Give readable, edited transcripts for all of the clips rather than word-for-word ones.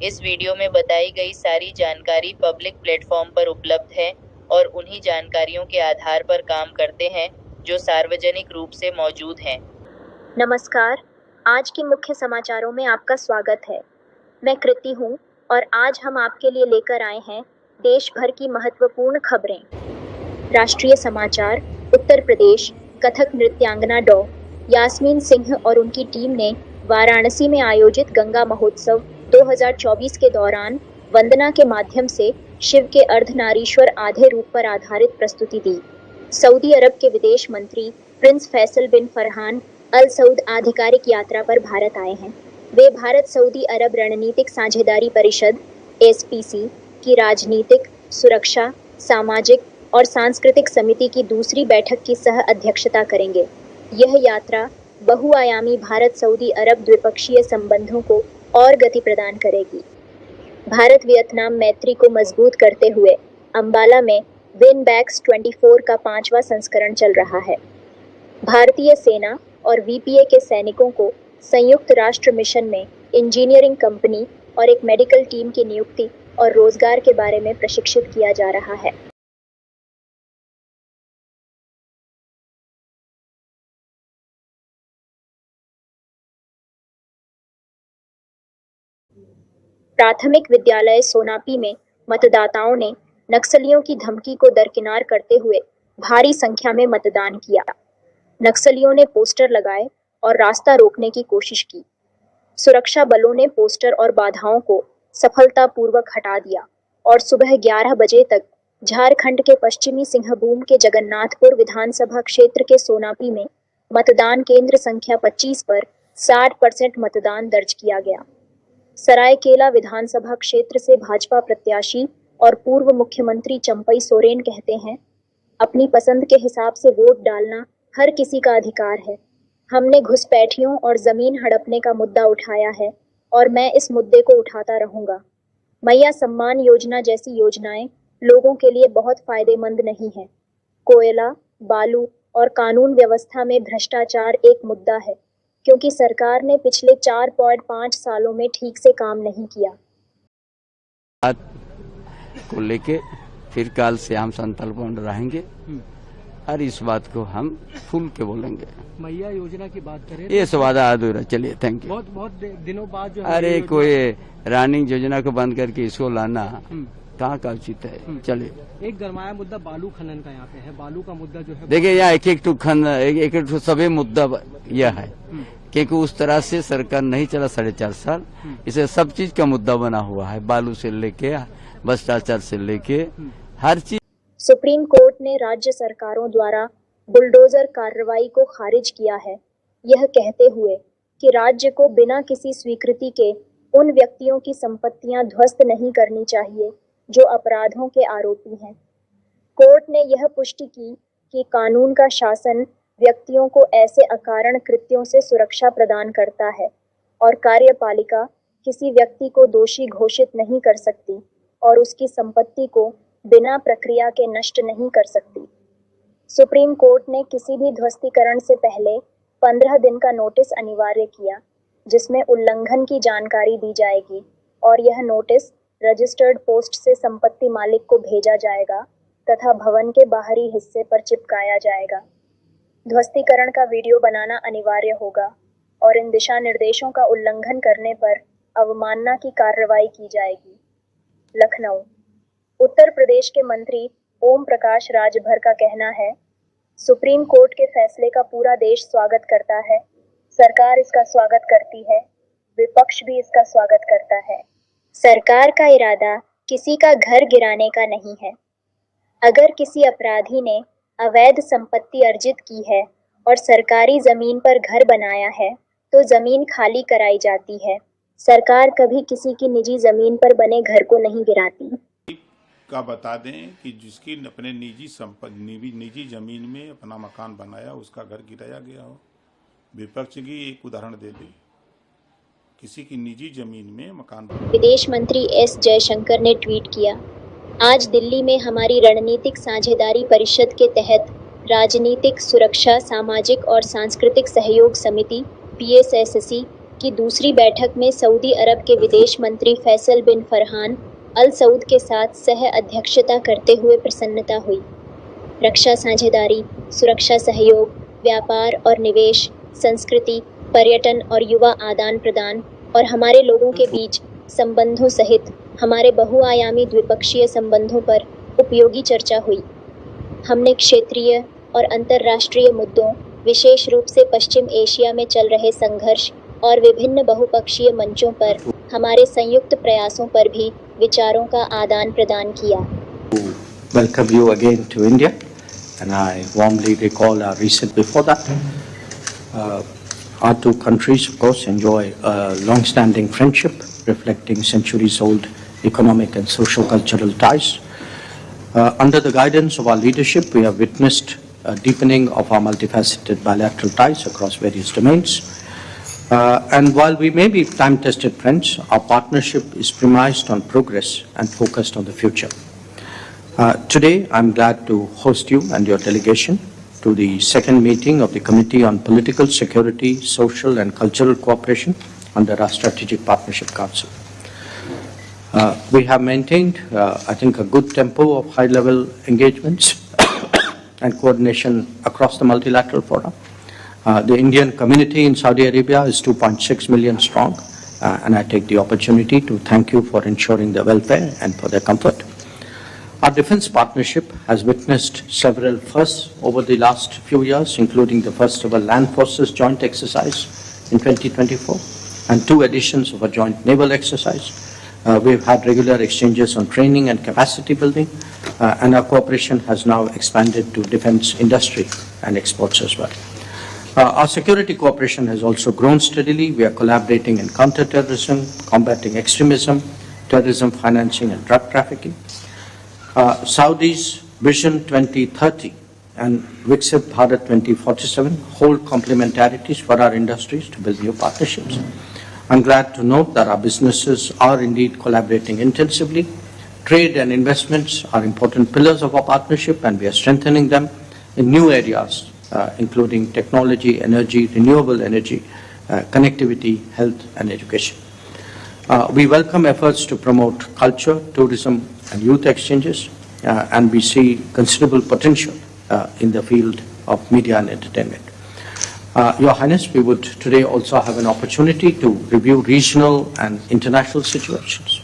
इस वीडियो में बताई गई सारी जानकारी पब्लिक प्लेटफॉर्म पर उपलब्ध है और उन्हीं जानकारियों के आधार पर काम करते हैं जो सार्वजनिक रूप से मौजूद हैं। नमस्कार, आज के मुख्य समाचारों में आपका स्वागत है। मैं कृति हूँ और आज हम आपके लिए लेकर आए हैं देश भर की महत्वपूर्ण खबरें। राष्ट्रीय समाचार। उत्तर प्रदेश कथक नृत्यांगना डॉ. यास्मीन सिंह और उनकी टीम ने वाराणसी में आयोजित गंगा महोत्सव 2024 के दौरान वंदना के माध्यम से शिव के अर्धनारीश्वर आधे रूप पर आधारित प्रस्तुति दी। सऊदी अरब के विदेश मंत्री प्रिंस फैसल बिन फरहान अल सऊद आधिकारिक यात्रा पर भारत आए हैं। वे भारत सऊदी अरब रणनीतिक साझेदारी परिषद (SPC) की राजनीतिक, सुरक्षा, सामाजिक और सांस्कृतिक समिति की दूसरी बैठक की सह अध्यक्षता करेंगे। यह यात्रा बहुआयामी भारत सऊदी अरब द्विपक्षीय संबंधों को और गति प्रदान करेगी। भारत वियतनाम मैत्री को मजबूत करते हुए अंबाला में विनबैक्स 24 का 5वां संस्करण चल रहा है। भारतीय सेना और VPA के सैनिकों को संयुक्त राष्ट्र मिशन में इंजीनियरिंग कंपनी और एक मेडिकल टीम की नियुक्ति और रोजगार के बारे में प्रशिक्षित किया जा रहा है। प्राथमिक विद्यालय सोनापी में मतदाताओं ने नक्सलियों की धमकी को दरकिनार करते हुए भारी संख्या में मतदान किया। नक्सलियों ने पोस्टर लगाए और रास्ता रोकने की कोशिश की। सुरक्षा बलों ने पोस्टर और बाधाओं को सफलतापूर्वक हटा दिया और सुबह 11 बजे तक झारखंड के पश्चिमी सिंहभूम के जगन्नाथपुर विधानसभा क्षेत्र के सोनापी में मतदान केंद्र संख्या 25 पर 60% मतदान दर्ज किया गया। सरायकेला विधानसभा क्षेत्र से भाजपा प्रत्याशी और पूर्व मुख्यमंत्री चंपई सोरेन कहते हैं, अपनी पसंद के हिसाब से वोट डालना हर किसी का अधिकार है। हमने घुसपैठियों और जमीन हड़पने का मुद्दा उठाया है और मैं इस मुद्दे को उठाता रहूंगा। मैया सम्मान योजना जैसी योजनाएं लोगों के लिए बहुत फायदेमंद नहीं है। कोयला, बालू और कानून व्यवस्था में भ्रष्टाचार एक मुद्दा है क्योंकि सरकार ने पिछले 4.5 सालों में ठीक से काम नहीं किया। बात को लेके फिर काल से हम संकल्प रहेंगे और इस बात को हम खुल के बोलेंगे। मैया योजना की बात करें, ये स्वादा अधूरा। चलिए, थैंक यू। बहुत दिनों बाद जो अरे कोई रनिंग योजना को बंद करके इसको लाना कहाँ का उचित है। चलिए, एक गरमाया मुद्दा बालू खनन का यहाँ पे है। बालू का मुद्दा जो है, देखिए यहाँ एक सभी मुद्दा यह है क्योंकि उस तरह से सरकार नहीं चला 4.5 साल। इसे सब चीज का मुद्दा बना हुआ है, बालू से लेके भ्रष्टाचार से लेके हर चीज। सुप्रीम कोर्ट ने राज्य सरकारों द्वारा बुलडोजर कार्रवाई को खारिज किया है, यह कहते हुए कि राज्य को बिना किसी स्वीकृति के उन व्यक्तियों की संपत्तियां ध्वस्त नहीं करनी चाहिए जो अपराधों के आरोपी हैं। कोर्ट ने यह पुष्टि की कि कानून का शासन व्यक्तियों को ऐसे अकारण कृत्यों से सुरक्षा प्रदान करता है और कार्यपालिका किसी व्यक्ति को दोषी घोषित नहीं कर सकती और उसकी संपत्ति को बिना प्रक्रिया के नष्ट नहीं कर सकती। सुप्रीम कोर्ट ने किसी भी ध्वस्तीकरण से पहले 15 दिन का नोटिस अनिवार्य किया, जिसमें उल्लंघन की जानकारी दी जाएगी और यह नोटिस रजिस्टर्ड पोस्ट से संपत्ति मालिक को भेजा जाएगा तथा भवन के बाहरी हिस्से पर चिपकाया जाएगा। ध्वस्तीकरण का वीडियो बनाना अनिवार्य होगा और इन दिशा निर्देशों का उल्लंघन करने पर अवमानना की कार्रवाई की जाएगी। लखनऊ। उत्तर प्रदेश के मंत्री ओम प्रकाश राजभर का कहना है, सुप्रीम कोर्ट के फैसले का पूरा देश स्वागत करता है। सरकार इसका स्वागत करती है, विपक्ष भी इसका स्वागत करता है। सरकार का इरादा किसी का घर गिराने का नहीं है। अगर किसी अपराधी ने अवैध संपत्ति अर्जित की है और सरकारी जमीन पर घर बनाया है तो जमीन खाली कराई जाती है। सरकार कभी किसी की निजी जमीन पर बने घर को नहीं गिराती। का बता दें कि जिसकी अपने निजी जमीन में अपना मकान बनाया उसका घर गिराया गया हो। विपक्ष की एक उदाहरण दे दें, किसी की निजी जमीन में मकान। विदेश मंत्री S जयशंकर ने ट्वीट किया, आज दिल्ली में हमारी रणनीतिक साझेदारी परिषद के तहत राजनीतिक, सुरक्षा, सामाजिक और सांस्कृतिक सहयोग समिति PSSC की दूसरी बैठक में सऊदी अरब के विदेश मंत्री फैसल बिन फरहान अल सऊद के साथ सह अध्यक्षता करते हुए प्रसन्नता हुई। रक्षा साझेदारी, सुरक्षा सहयोग, व्यापार और निवेश, संस्कृति, पर्यटन और युवा आदान प्रदान और हमारे लोगों के बीच संबंधों सहित हमारे बहुआयामी द्विपक्षीय संबंधों पर उपयोगी चर्चा हुई। हमने क्षेत्रीय और अंतर्राष्ट्रीय मुद्दों, विशेष रूप से पश्चिम एशिया में चल रहे संघर्ष और विभिन्न बहुपक्षीय मंचों पर हमारे संयुक्त प्रयासों पर भी विचारों का आदान प्रदान किया। Welcome you again to India, and I warmly recall our recent before that. Our two countries, of course, enjoy a long-standing friendship reflecting centuries-old economic and social-cultural ties. Under the guidance of our leadership, we have witnessed a deepening of our multifaceted bilateral ties across various domains. And while we may be time-tested friends, our partnership is premised on progress and focused on the future. Today, I'm glad to host you and your delegation to the second meeting of the Committee on Political Security, Social and Cultural Cooperation under our Strategic Partnership Council. We have maintained, I think, a good tempo of high-level engagements and coordination across the multilateral forum. The Indian community in Saudi Arabia is 2.6 million strong, and I take the opportunity to thank you for ensuring their welfare and for their comfort. Our defense partnership has witnessed several firsts over the last few years, including the first ever land forces joint exercise in 2024 and 2 editions of a joint naval exercise. We've had regular exchanges on training and capacity building, and our cooperation has now expanded to defense industry and exports as well. Our security cooperation has also grown steadily. We are collaborating in counter-terrorism, combating extremism, terrorism financing and drug trafficking. Saudi's Vision 2030 and Viksit Bharat 2047 hold complementarities for our industries to build new partnerships. I'm glad to note that our businesses are indeed collaborating intensively. Trade and investments are important pillars of our partnership, and we are strengthening them in new areas, including technology, energy, renewable energy, connectivity, health, and education. We welcome efforts to promote culture, tourism, and youth exchanges, and we see considerable potential in the field of media and entertainment. Your Highness, we would today also have an opportunity to review regional and international situations.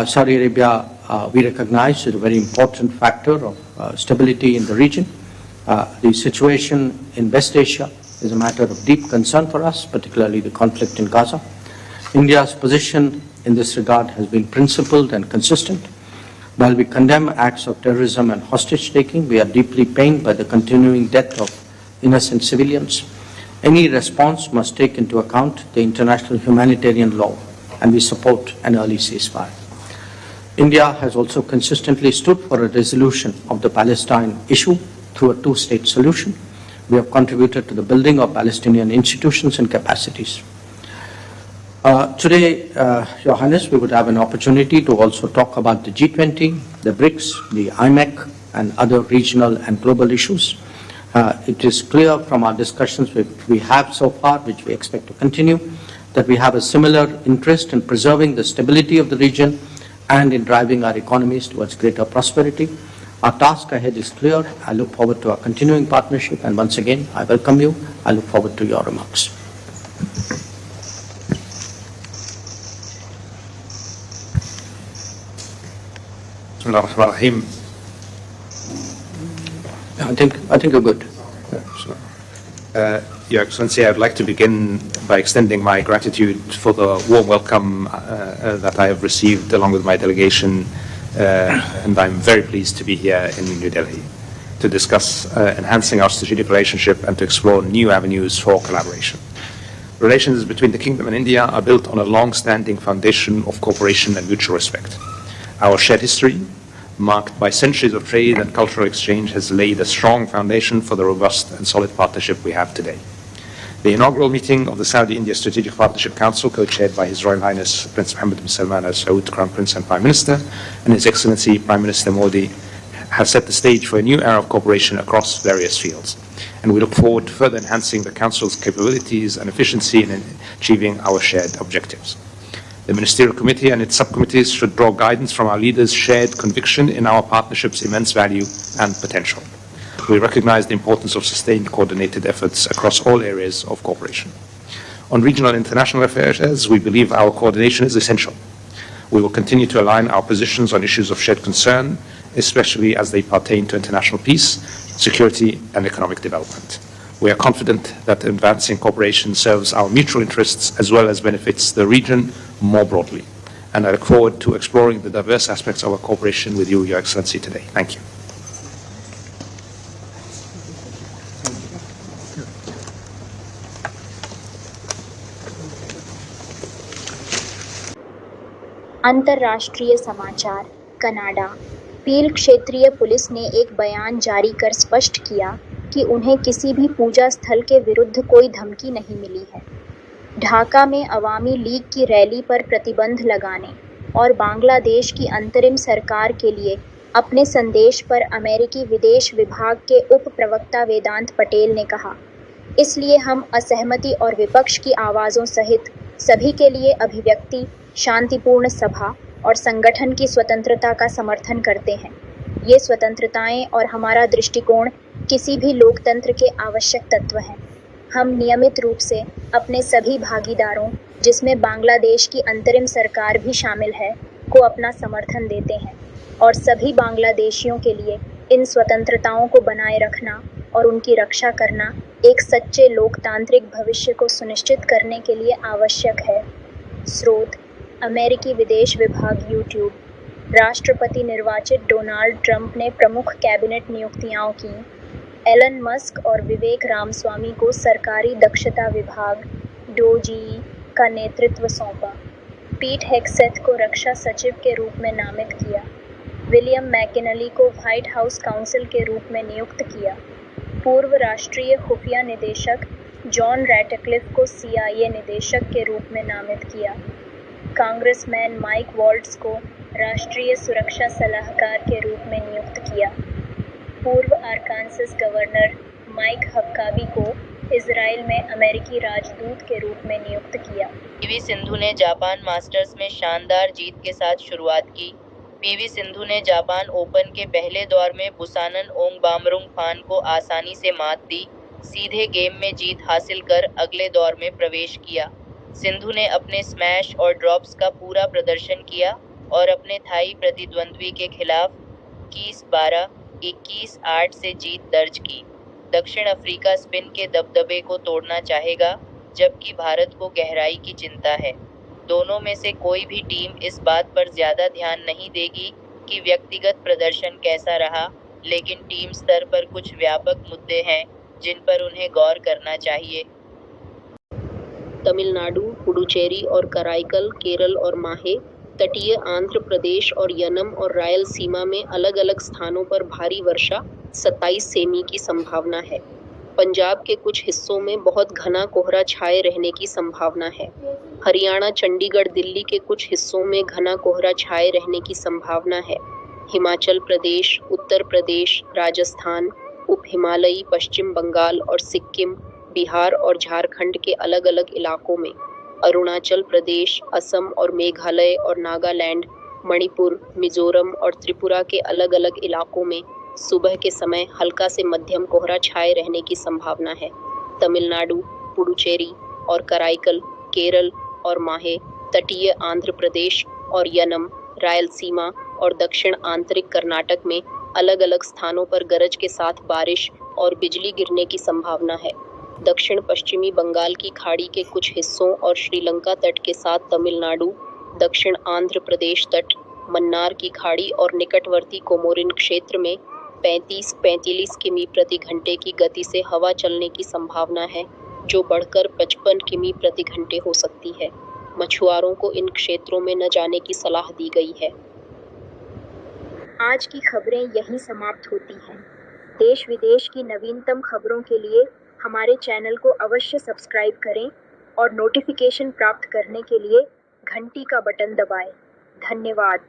Saudi Arabia, we recognize, is a very important factor of stability in the region. The situation in West Asia is a matter of deep concern for us, particularly the conflict in Gaza. India's position in this regard has been principled and consistent. While we condemn acts of terrorism and hostage-taking, we are deeply pained by the continuing death of innocent civilians. Any response must take into account the international humanitarian law, and we support an early ceasefire. India has also consistently stood for a resolution of the Palestine issue through a 2-state solution. We have contributed to the building of Palestinian institutions and capacities. Today, Your Highness, we would have an opportunity to also talk about the G20, the BRICS, the IMEC, and other regional and global issues. It is clear from our discussions we have so far, which we expect to continue, that we have a similar interest in preserving the stability of the region and in driving our economies towards greater prosperity. Our task ahead is clear. I look forward to our continuing partnership, and once again, I welcome you. I look forward to your remarks. Bismillahirrahmanirrahim. I think you're good. Your Excellency, I would like to begin by extending my gratitude for the warm welcome that I have received along with my delegation, and I'm very pleased to be here in New Delhi to discuss enhancing our strategic relationship and to explore new avenues for collaboration. Relations between the Kingdom and India are built on a long-standing foundation of cooperation and mutual respect. Our shared history, marked by centuries of trade and cultural exchange, has laid a strong foundation for the robust and solid partnership we have today. The inaugural meeting of the Saudi-India Strategic Partnership Council, co-chaired by His Royal Highness Prince Mohammed bin Salman Al Saud, Crown Prince and Prime Minister, and His Excellency Prime Minister Modi, have set the stage for a new era of cooperation across various fields. and we look forward to further enhancing the Council's capabilities and efficiency in achieving our shared objectives. The Ministerial Committee and its subcommittees should draw guidance from our leaders' shared conviction in our partnership's immense value and potential. We recognize the importance of sustained coordinated efforts across all areas of cooperation. On regional and international affairs, we believe our coordination is essential. We will continue to align our positions on issues of shared concern, especially as they pertain to international peace, security, and economic development. We are confident that advancing cooperation serves our mutual interests as well as benefits the region more broadly. And I look forward to exploring the diverse aspects of our cooperation with you, Your Excellency, today. Thank you. अंतर्राष्ट्रीय समाचार। Canada. पील क्षेत्रीय police ने एक बयान जारी कर स्पष्ट किया कि उन्हें किसी भी पूजा स्थल के विरुद्ध कोई धमकी नहीं मिली है। ढाका में अवामी लीग की रैली पर प्रतिबंध लगाने और बांग्लादेश की अंतरिम सरकार के लिए अपने संदेश पर अमेरिकी विदेश विभाग के उप प्रवक्ता वेदांत पटेल ने कहा, इसलिए हम असहमति और विपक्ष की आवाज़ों सहित सभी के लिए अभिव्यक्ति, शांतिपूर्ण सभा और संगठन की स्वतंत्रता का समर्थन करते हैं। ये स्वतंत्रताएं और हमारा दृष्टिकोण किसी भी लोकतंत्र के आवश्यक तत्व हैं। हम नियमित रूप से अपने सभी भागीदारों, जिसमें बांग्लादेश की अंतरिम सरकार भी शामिल है, को अपना समर्थन देते हैं और सभी बांग्लादेशियों के लिए इन स्वतंत्रताओं को बनाए रखना और उनकी रक्षा करना एक सच्चे लोकतांत्रिक भविष्य को सुनिश्चित करने के लिए आवश्यक है। स्रोत: अमेरिकी विदेश विभाग। यूट्यूब। राष्ट्रपति निर्वाचित डोनाल्ड ट्रंप ने प्रमुख कैबिनेट नियुक्तियां की। एलन मस्क और विवेक रामस्वामी को सरकारी दक्षता विभाग (डोजीई) का नेतृत्व सौंपा। पीट हेग्सेथ को रक्षा सचिव के रूप में नामित किया। विलियम मैकिनली को व्हाइट हाउस काउंसिल के रूप में नियुक्त किया। पूर्व राष्ट्रीय खुफिया निदेशक जॉन रैटक्लिफ को CIA निदेशक के रूप में नामित किया। कांग्रेसमैन माइक वॉल्ट्ज को राष्ट्रीय सुरक्षा सलाहकार के रूप में नियुक्त किया। पूर्व आरकानसस गवर्नर माइक हक्काबी को इजराइल में अमेरिकी राजदूत के रूप में नियुक्त किया। पीवी सिंधु ने जापान मास्टर्स में शानदार जीत के साथ शुरुआत की। पीवी सिंधु ने जापान ओपन के पहले दौर में बुसानन ओंगबामरुंग फान को आसानी से मात दी, सीधे गेम में जीत हासिल कर अगले दौर में प्रवेश किया। सिंधु ने अपने स्मैश और ड्रॉप्स का पूरा प्रदर्शन किया और अपने थाई प्रतिद्वंद्वी के खिलाफ 21-12, 21-8 से जीत दर्ज की। दक्षिण अफ्रीका स्पिन के दबदबे को तोड़ना चाहेगा, जबकि भारत को गहराई की चिंता है। दोनों में से कोई भी टीम इस बात पर ज्यादा ध्यान नहीं देगी कि व्यक्तिगत प्रदर्शन कैसा रहा, लेकिन टीम स्तर पर कुछ व्यापक मुद्दे हैं जिन पर उन्हें गौर करना चाहिए। तमिलनाडु, पुडुचेरी और कराईकल, केरल और माहे, तटीय आंध्र प्रदेश और यनम और रायलसीमा में अलग अलग स्थानों पर भारी वर्षा 27 सेमी की संभावना है। पंजाब के कुछ हिस्सों में बहुत घना कोहरा छाए रहने की संभावना है। हरियाणा, चंडीगढ़, दिल्ली के कुछ हिस्सों में घना कोहरा छाए रहने की संभावना है। हिमाचल प्रदेश, उत्तर प्रदेश, राजस्थान, उप हिमालयी, पश्चिम बंगाल और सिक्किम, बिहार और झारखंड के अलग अलग इलाकों में, अरुणाचल प्रदेश, असम और मेघालय और नागालैंड, मणिपुर, मिजोरम और त्रिपुरा के अलग अलग इलाकों में सुबह के समय हल्का से मध्यम कोहरा छाए रहने की संभावना है। तमिलनाडु, पुडुचेरी और कराईकल, केरल और माहे, तटीय आंध्र प्रदेश और यनम, रायलसीमा और दक्षिण आंतरिक कर्नाटक में अलग अलग स्थानों पर गरज के साथ बारिश और बिजली गिरने की संभावना है। दक्षिण पश्चिमी बंगाल की खाड़ी के कुछ हिस्सों और श्रीलंका तट के साथ तमिलनाडु, दक्षिण आंध्र प्रदेश तट, मन्नार की खाड़ी और निकटवर्ती कोमोरिन क्षेत्र में 35-45 किमी प्रति घंटे की गति से हवा चलने की संभावना है, जो बढ़कर 55 किमी प्रति घंटे हो सकती है। मछुआरों को इन क्षेत्रों में न जाने की सलाह दी गई है। आज की खबरें यहीं समाप्त होती हैं। देश विदेश की नवीनतम खबरों के लिए हमारे चैनल को अवश्य सब्सक्राइब करें और नोटिफिकेशन प्राप्त करने के लिए घंटी का बटन दबाएं। धन्यवाद।